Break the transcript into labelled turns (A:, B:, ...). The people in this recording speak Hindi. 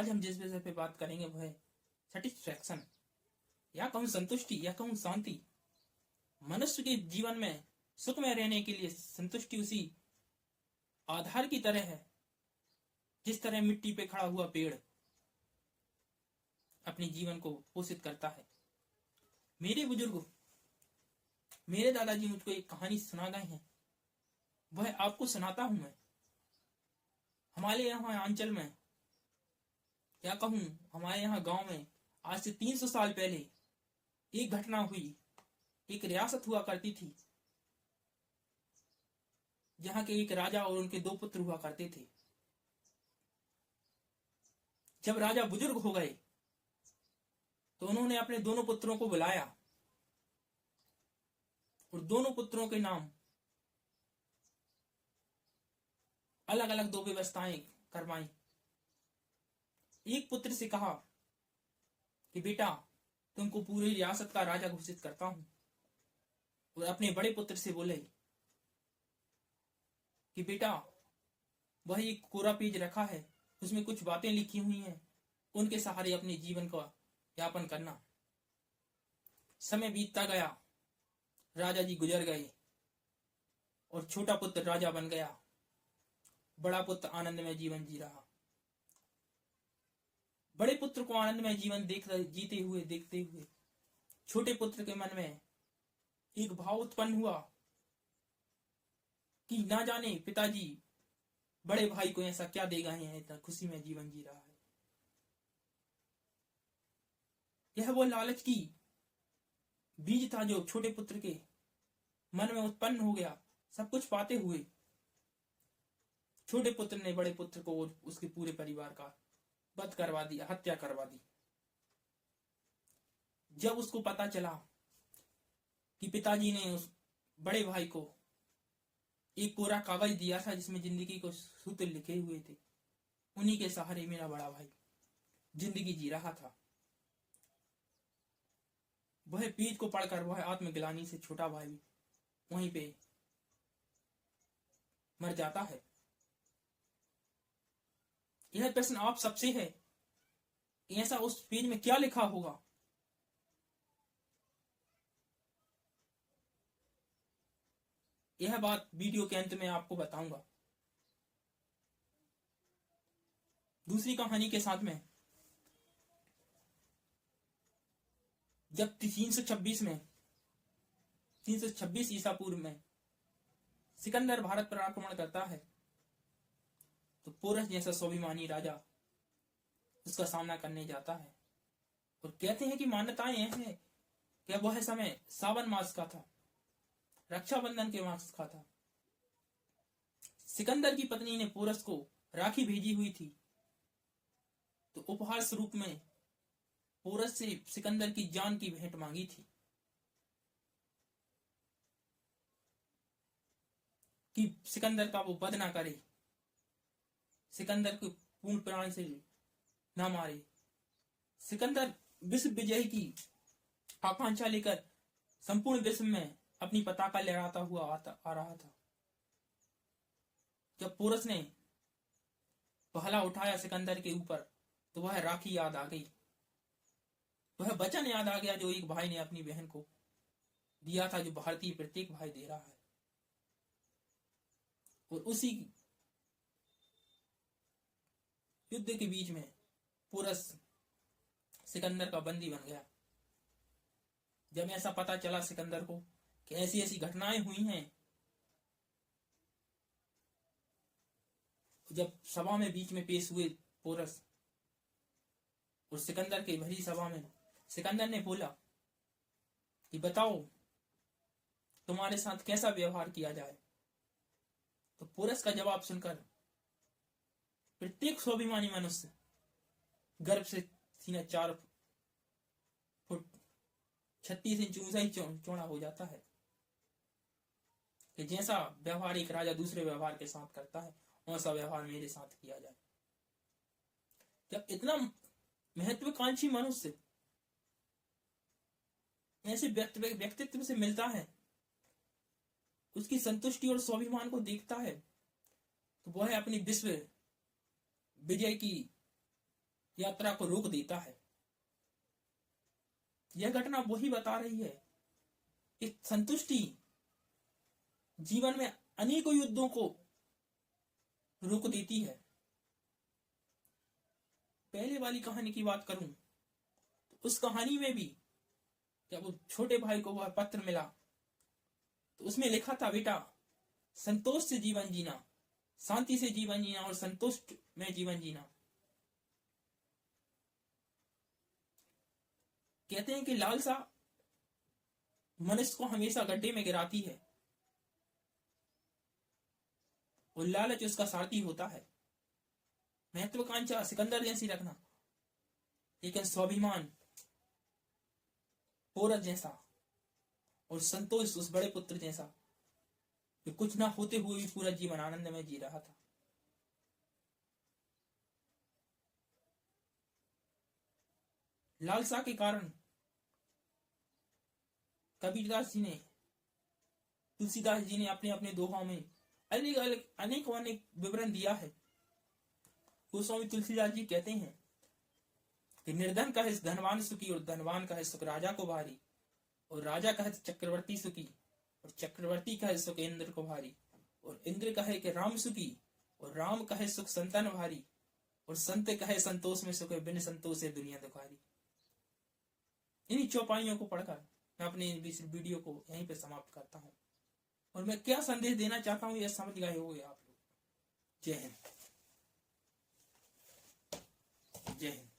A: आज हम जिस विषय पे बात करेंगे वो है सेटिस्फैक्शन, या कहूँ संतुष्टि, या कहूँ शांति। मनुष्य के जीवन में सुख में रहने के लिए संतुष्टि उसी आधार की तरह है जिस तरह मिट्टी पे खड़ा हुआ पेड़ अपने जीवन को पोषित करता है। मेरे बुजुर्ग, मेरे दादाजी मुझको एक कहानी सुना गए हैं, वह आपको सुनाता हूं मैं। हमारे यहाँ अंचल में, क्या कहूं, हमारे यहाँ गांव में आज से 300 साल पहले एक घटना हुई। एक रियासत हुआ करती थी जहां के एक राजा और उनके 2 पुत्र हुआ करते थे। जब राजा बुजुर्ग हो गए तो उन्होंने अपने दोनों पुत्रों को बुलाया और दोनों पुत्रों के नाम अलग अलग 2 व्यवस्थाएं करवाई। एक पुत्र से कहा कि बेटा, तुमको पूरी रियासत का राजा घोषित करता हूं, और अपने बड़े पुत्र से बोले कि बेटा, वह एक कोरा पेज रखा है, उसमें कुछ बातें लिखी हुई हैं, उनके सहारे अपने जीवन का यापन करना। समय बीतता गया, राजा जी गुजर गए और छोटा पुत्र राजा बन गया। बड़ा पुत्र आनंद में जीवन जी रहा। बड़े पुत्र को आनंद में जीवन जीते हुए देखते हुए छोटे पुत्र के मन में एक भाव उत्पन्न हुआ कि ना जाने पिताजी बड़े भाई को ऐसा क्या दे गए हैं, इतना खुशी में जीवन जी रहा है। यह वो लालच की बीज था जो छोटे पुत्र के मन में उत्पन्न हो गया। सब कुछ पाते हुए छोटे पुत्र ने बड़े पुत्र को और उसके पूरे परिवार का वध करवा दिया, हत्या करवा दी। जब उसको पता चला कि पिताजी ने उस बड़े भाई को एक कोरा कागज दिया था जिसमें जिंदगी को सूत्र लिखे हुए थे, उन्हीं के सहारे मेरा बड़ा भाई जिंदगी जी रहा था, वह पेज को पढ़कर वह आत्मग्लानि से छोटा भाई भी वहीं पे मर जाता है। यह प्रश्न आप सबसे है कि ऐसा उस पेज में क्या लिखा होगा। यह बात वीडियो के अंत में आपको बताऊंगा। दूसरी कहानी के साथ में, जब 326 ईसा पूर्व में सिकंदर भारत पर आक्रमण करता है तो पोरस जैसा स्वाभिमानी राजा उसका सामना करने जाता है। और कहते हैं कि मान्यताएं यह है कि वह समय सावन मास का था, रक्षाबंधन के मास का था। सिकंदर की पत्नी ने पोरस को राखी भेजी हुई थी, तो उपहार स्वरूप में पोरस से सिकंदर की जान की भेंट मांगी थी कि सिकंदर का वो वध ना करे, सिकंदर को पूर्ण प्राण से ना मारे। सिकंदर विश्व विजय की आकांक्षा लेकर संपूर्ण विश्व में अपनी पताका लहराता हुआ आ रहा था। जब पोरस ने पहला उठाया सिकंदर के ऊपर तो वह राखी याद आ गई, वह वचन याद आ गया जो एक भाई ने अपनी बहन को दिया था, जो भारतीय प्रत्येक भाई दे रहा है। और उसी युद्ध के बीच में पोरस सिकंदर का बंदी बन गया। जब ऐसा पता चला सिकंदर को कि ऐसी ऐसी घटनाएं हुई हैं, जब सभा में बीच में पेश हुए पोरस और सिकंदर के भरी सभा में सिकंदर ने बोला कि बताओ तुम्हारे साथ कैसा व्यवहार किया जाए। तो पोरस का जवाब सुनकर प्रत्येक स्वाभिमानी मनुष्य गर्व से सीना 4 फुट 36 इंच ऊंचा ही चौड़ा हो जाता है कि जैसा व्यवहार एक राजा दूसरे व्यवहार के साथ करता है, वैसा व्यवहार मेरे साथ किया जाए। जब इतना महत्वाकांक्षी मनुष्य ऐसे व्यक्तित्व से मिलता है, उसकी संतुष्टि और स्वाभिमान को देखता है, तो वह अपनी विश्व विजय की यात्रा को रोक देता है। यह घटना वही बता रही है कि संतुष्टि जीवन में अनेकों युद्धों को रोक देती है। पहले वाली कहानी की बात करूं तो उस कहानी में भी जब उस छोटे भाई को वह पत्र मिला तो उसमें लिखा था, बेटा संतोष से जीवन जीना, शांति से जीवन जीना और संतुष्ट में जीवन जीना। कहते हैं कि लालसा मनुष्य को हमेशा गड्ढे में गिराती है और लालच उसका सारथी होता है। महत्वाकांक्षा सिकंदर जैसी रखना, लेकिन स्वाभिमान पोरस जैसा और संतोष उस बड़े पुत्र जैसा कि कुछ ना होते हुए भी पूरा जीवन आनंद में जी रहा था। लालसा के कारण कबीरदास जी ने, तुलसीदास जी ने अपने अपने दोहों में अनेक विवरण दिया है। गोस्वामी तुलसीदास जी कहते हैं कि निर्धन कहे धनवान सुखी और धनवान कहे सुख राजा को भारी, और राजा कहे चक्रवर्ती सुखी और चक्रवर्ती कहे सुख इंद्र को भारी, और इंद्र कहे कि राम सुखी और राम कहे सुख संतन भारी, और संत कहे संतोष में सुख है बिन संतोष से दुनिया दुखारी। इन्हीं चौपाइयों को पढ़कर मैं अपने वीडियो को यहीं पे समाप्त करता हूँ। और मैं क्या संदेश देना चाहता हूँ यह समझ गए होंगे आप लोग। जय हिंद, जय हिंद।